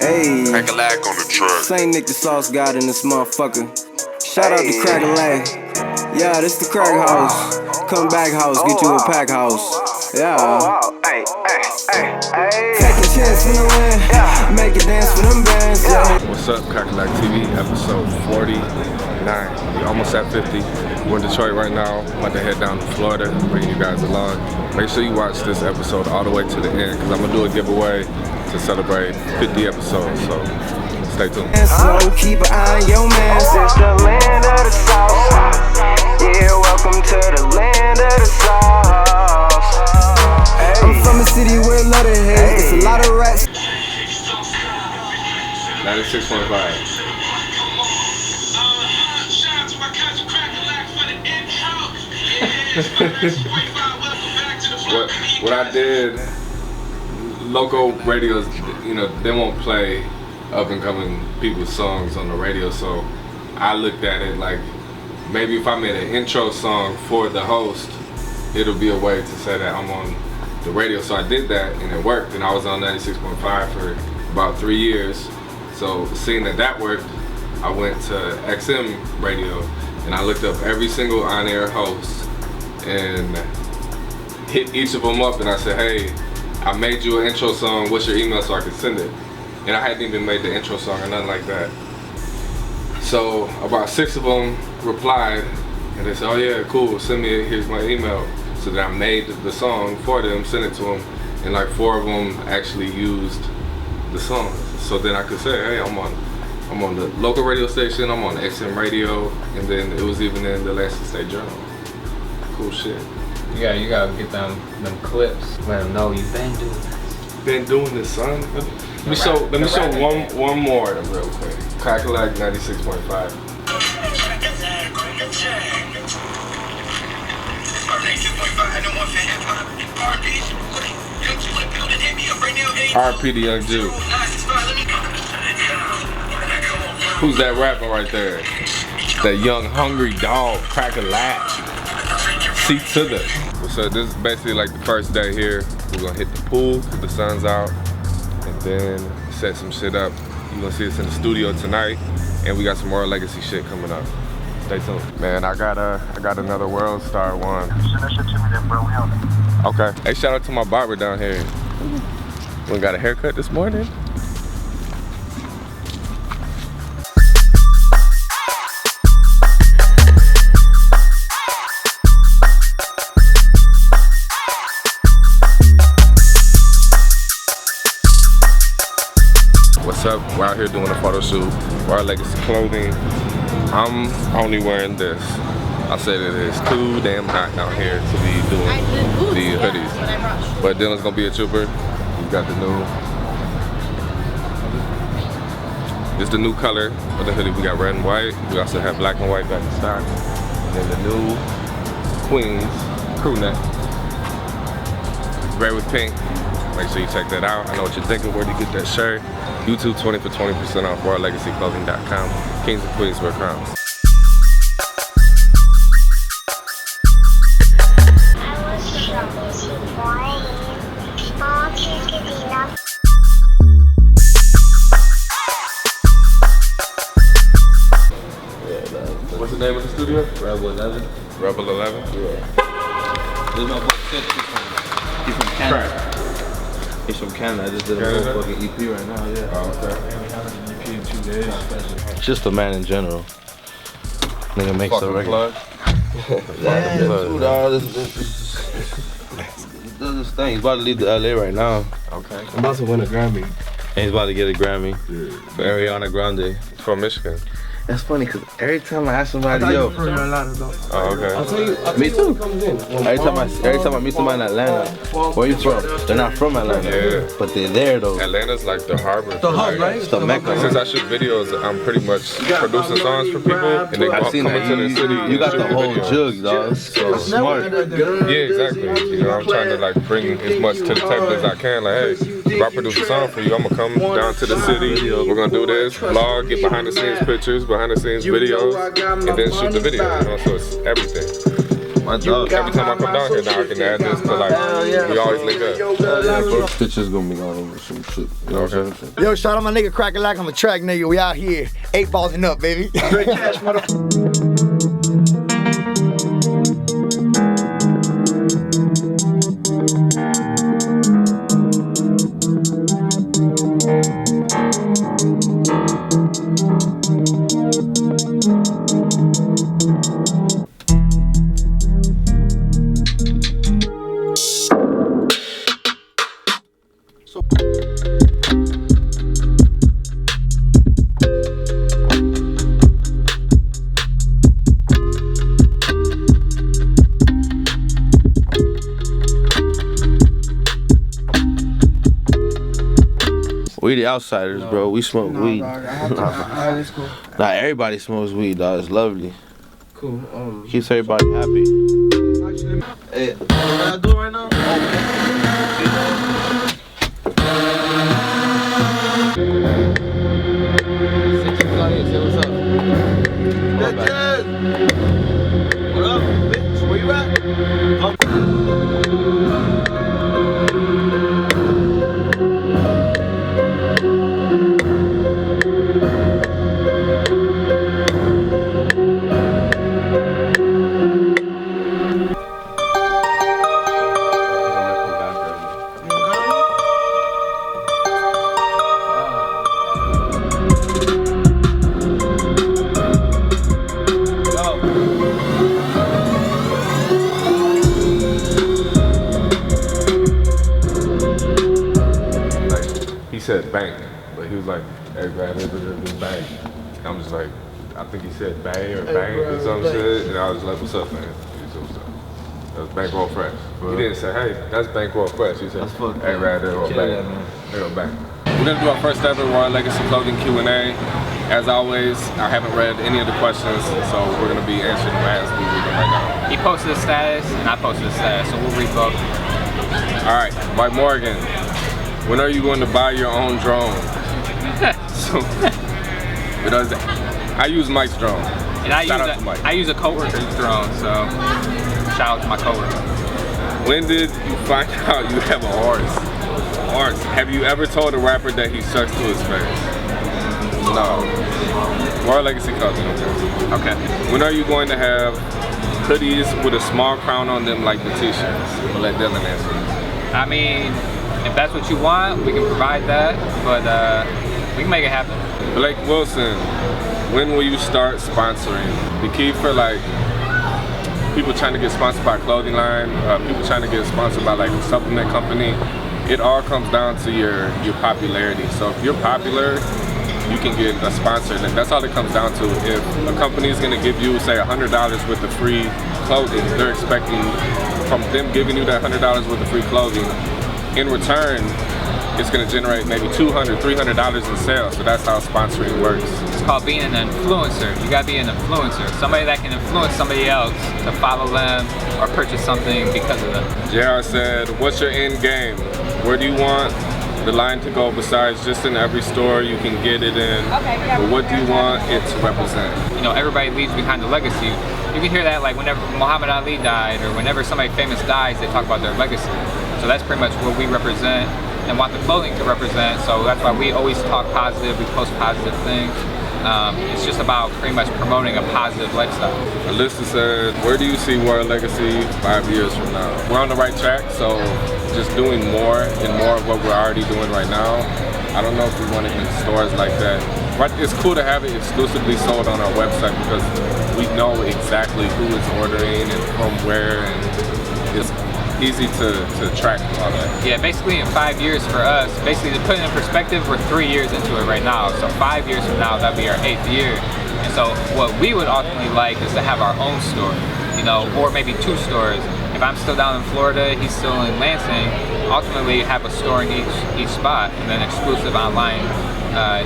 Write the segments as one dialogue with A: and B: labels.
A: Hey,
B: Cracka Lack on the track.
A: Saint Nick the Sauce God in this motherfucker. Shout out to Cracka Lack. Yeah, this the crack house. Come back house, get you a pack house. Yeah. Take a chance in the wind, make it dance for them bands. Yeah.
C: What's up, CrackaLackTV, episode 49. We almost at 50. We're in Detroit right now. I'm about to head down to Florida, bringing you guys along. Make sure you watch this episode all the way to the end, because I'm gonna do a giveaway to celebrate 50 episodes. So stay tuned.
A: So keep an eye on your man. It's the land of the South. Yeah, welcome to the land of the South. I'm from a city where love to hate. It's a lot of rats.
C: 96.5. what I did, local radios, you know, they won't play up and coming people's songs on the radio, so I looked at it like maybe if I made an intro song for the host, it'll be a way to say that I'm on the radio. So I did that and it worked, and I was on 96.5 for about 3 years. So seeing that worked, I went to XM radio and I looked up every single on-air host and hit each of them up and I said, hey, I made you an intro song, what's your email so I could send it? And I hadn't even made the intro song or nothing like that. So about 6 of them replied and they said, oh yeah, cool, send me it, here's my email. So then I made the song for them, sent it to them, and like 4 of them actually used the song. So then I could say, hey, I'm on the local radio station, I'm on XM radio, and then it was even in the Lansing State Journal. Cool shit.
D: You gotta get them clips. Let them know you been doing this.
C: Been doing this, son. Let me show one more real quick. Cracka Lack 96.5. RP the Young Jew. Who's that rapper right there? That young hungry dog, Cracka Lack. See to the. So this is basically like the first day here. We're gonna hit the pool, cause the sun's out, and then set some shit up. You're gonna see us in the studio tonight, and we got some more legacy shit coming up. Stay tuned. Man, I got another World Star one.
E: Send that shit to me then, bro. We on it.
C: Okay. Hey, shout out to my barber down here. We got a haircut this morning. What's up? We're out here doing a photo shoot for our legacy clothing. I'm only wearing this. I said it is too damn hot down here to be doing the hoodies. But Dylan's gonna be a trooper. We got the new, this is the new color of the hoodie. We got red and white. We also have black and white back in stock. And then the new Queens crew neck. Gray with pink. Make sure you check that out. I know what you're thinking. Where do you get that shirt? YouTube 20 for 20% off. RoyalLegacyClothing.com. Kings and Queens wear crowns. What's the name of the studio?
D: Rebel 11.
C: Rebel 11?
D: Yeah. There's my boy Sid. He's from Canada. He's from Canada. I just did a whole fucking EP right now, yeah.
C: Oh, okay.
D: We had an EP in 2 days. Just a man in general. Nigga makes the record. Yeah, dude, this does this thing. He's about to leave to LA right now.
C: Okay.
D: I'm about to win a Grammy. And he's about to get a Grammy for Ariana Grande.
C: From Michigan.
D: That's funny because every time I ask somebody, yo.
C: Oh, okay.
D: I'll tell you me too. Every time I meet somebody in Atlanta, where you from? They're not from Atlanta,
C: Yeah.
D: but they're there though.
C: Atlanta's like the harbor.
D: The hub, right? It's the Mecca.
C: Since I shoot videos, I'm pretty much producing songs for people, and they come into the city.
D: You got the whole
C: videos.
D: jug, dog. So smart.
C: Yeah, exactly. You know, I'm trying to like bring as much to the table as I can. Like, hey, if I produce a song for you, I'm gonna come down to the city. We're gonna do this, vlog, get behind the scenes pictures, behind the scenes videos, and then shoot the video. You know, so it's everything.
D: My dog.
C: Every time I come down here now I can add this to like, we always link up.
D: Stitches gonna be all over some shit. You know what I'm saying?
B: Yo, shout out my nigga Cracka Lack. I'm a track nigga. We out here. 8 balls and up, baby. Straight cash, motherfucker.
D: We the outsiders, bro. We smoke weed.
B: Alright, cool.
D: Nah, everybody smokes weed, dog. It's lovely.
B: Cool.
D: Keeps everybody happy. Hey, what I do right now? What up, bitch? Where you at?
C: He said bank, but he was like, hey, man, this bank. And I'm just like, I think he said bay or bank or some shit. And I was like, what's up, man? He said, what's up? That was Bankroll Fresh. He didn't say, hey, that's Bankroll Fresh. He said, hey, man, there go bank. There go bank. We're gonna do our first ever Royal Legacy Clothing Q&A. As always, I haven't read any of the questions, so we're gonna be answering them as we read them right now.
F: He posted a status, and I posted a status, so we'll read both.
C: All right, Mike Morgan. When are you going to buy your own drone? So, because I use Mike's drone.
F: And I
C: Shout out to Mike.
F: I use a coworker's drone, so shout out to my coworker.
C: When did you find out you have a horse? Have you ever told a rapper that he sucks to his face? No. Royal Legacy Clothing.
F: Okay.
C: When are you going to have hoodies with a small crown on them like the t-shirts? We'll let Dylan answer.
F: I mean, if that's what you want, we can provide that, but we can make it happen.
C: Blake Wilson, when will you start sponsoring? The key for like people trying to get sponsored by a clothing line, people trying to get sponsored by like a supplement company, it all comes down to your popularity. So if you're popular, you can get a sponsor, and that's all it comes down to. If a company is gonna give you, say, $100 worth of free clothing, they're expecting from them giving you that $100 worth of free clothing, in return, it's gonna generate maybe $200, $300 in sales. So that's how sponsoring works.
F: It's called being an influencer. You gotta be an influencer. Somebody that can influence somebody else to follow them or purchase something because of them.
C: JR said, what's your end game? Where do you want the line to go besides just in every store you can get it in? But what do you want it to represent?
F: You know, everybody leaves behind a legacy. You can hear that like whenever Muhammad Ali died or whenever somebody famous dies, they talk about their legacy. So that's pretty much what we represent and want the clothing to represent. So that's why we always talk positive, we post positive things. It's just about pretty much promoting a positive lifestyle.
C: Alyssa said, where do you see Royal Legacy 5 years from now? We're on the right track, so just doing more and more of what we're already doing right now. I don't know if we want it in stores like that. But it's cool to have it exclusively sold on our website because we know exactly who is ordering and from where, and it's easy to track all that.
F: Yeah, basically in 5 years for us, basically to put it in perspective, we're 3 years into it right now. So 5 years from now, that'll be our 8th year. And so what we would ultimately like is to have our own store, you know, or maybe 2 stores. If I'm still down in Florida, he's still in Lansing, ultimately have a store in each spot and then exclusive online,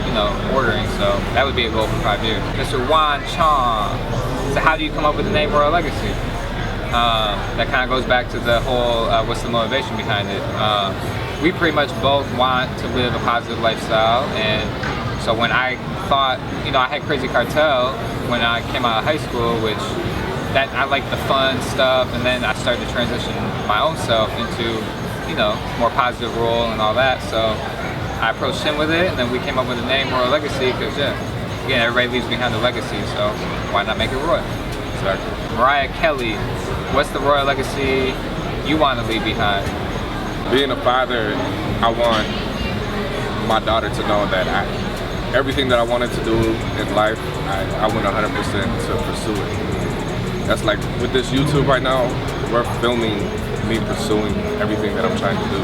F: you know, ordering. So that would be a goal for 5 years. Mr. Juan Chong, so how do you come up with the name Royal Legacy? That kind of goes back to the whole, what's the motivation behind it? We pretty much both want to live a positive lifestyle, and so when I thought, you know, I had Crazy Cartel when I came out of high school, which that I like the fun stuff, and then I started to transition my own self into, you know, more positive role and all that. So I approached him with it, and then we came up with the name Royal Legacy because, yeah, again, everybody leaves behind a legacy, so why not make it royal?
C: Exactly.
F: Mariah Kelly, what's the royal legacy you want to leave behind?
C: Being a father, I want my daughter to know that everything that I wanted to do in life, I went 100% to pursue it. That's like, with this YouTube right now, we're filming me pursuing everything that I'm trying to do.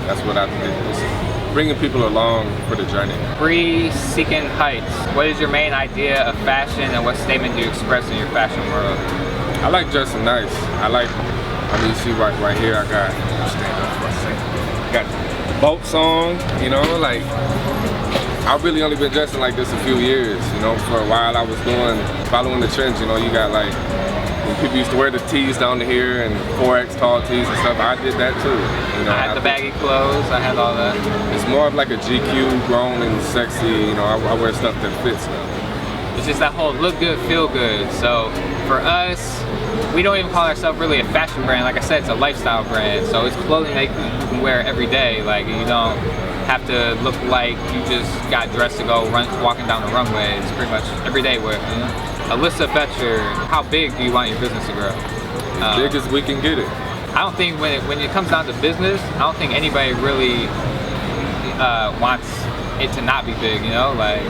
C: That's what I did. It's bringing people along for the journey.
F: Bree Seeking Heights, what is your main idea of fashion and what statement do you express in your fashion world?
C: I like dressing nice. I mean, you see right here, I got, stand up for a second. Got boats on, you know, like, I've really only been dressing like this a few years, you know. For a while I was following the trends, you know. You got like, when people used to wear the tees down to here and 4X tall tees and stuff, I did that too, you know.
F: I had the baggy clothes, I had all that.
C: It's more of like a GQ, grown and sexy, you know. I wear stuff that fits now.
F: It's just that whole look good, feel good. So for us, we don't even call ourselves really a fashion brand. Like I said, it's a lifestyle brand. So it's clothing that you can wear every day. Like, you don't have to look like you just got dressed to go walking down the runway. It's pretty much everyday wear. You know? Alyssa Betcher, how big do you want your business to grow?
C: As big as we can get it.
F: I don't think when it comes down to business, I don't think anybody really wants it to not be big, you know? Like,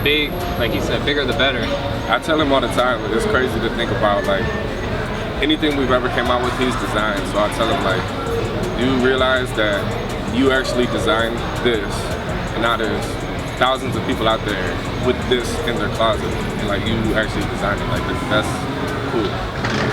F: big, like he said, bigger the better.
C: I tell him all the time, it's crazy to think about, like, anything we've ever came out with, he's designed. So I tell him, like, you realize that you actually designed this, and now there's thousands of people out there with this in their closet, and like, you actually designed it. Like, that's cool.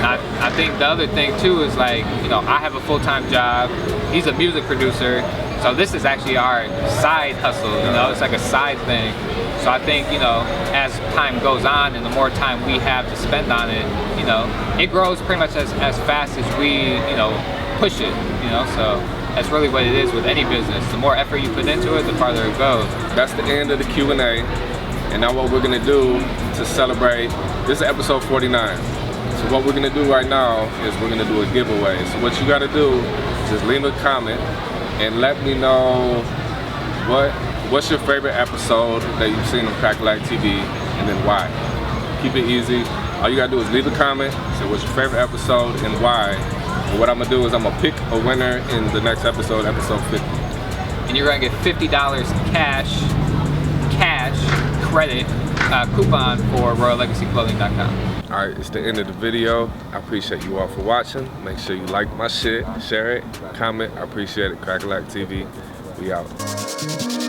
F: I think the other thing too is, like, you know, I have a full-time job. He's a music producer, so this is actually our side hustle. You know, it's like a side thing. So I think, you know, as time goes on and the more time we have to spend on it, you know, it grows pretty much as fast as we, you know, push it. You know, so that's really what it is with any business. The more effort you put into it, the farther it goes.
C: That's the end of the Q&A. And now what we're gonna do to celebrate, this is episode 49. So what we're gonna do right now is we're gonna do a giveaway. So what you gotta do is just leave a comment and let me know what's your favorite episode that you've seen on CrackaLackTV, and then why. Keep it easy. All you gotta do is leave a comment, say what's your favorite episode and why. And what I'm gonna do is I'm gonna pick a winner in the next episode, episode 50.
F: And you're gonna get $50 cash credit coupon for RoyalLegacyClothing.com.
C: All right, it's the end of the video. I appreciate you all for watching. Make sure you like my shit, share it, comment. I appreciate it. CrackaLackTV, we out.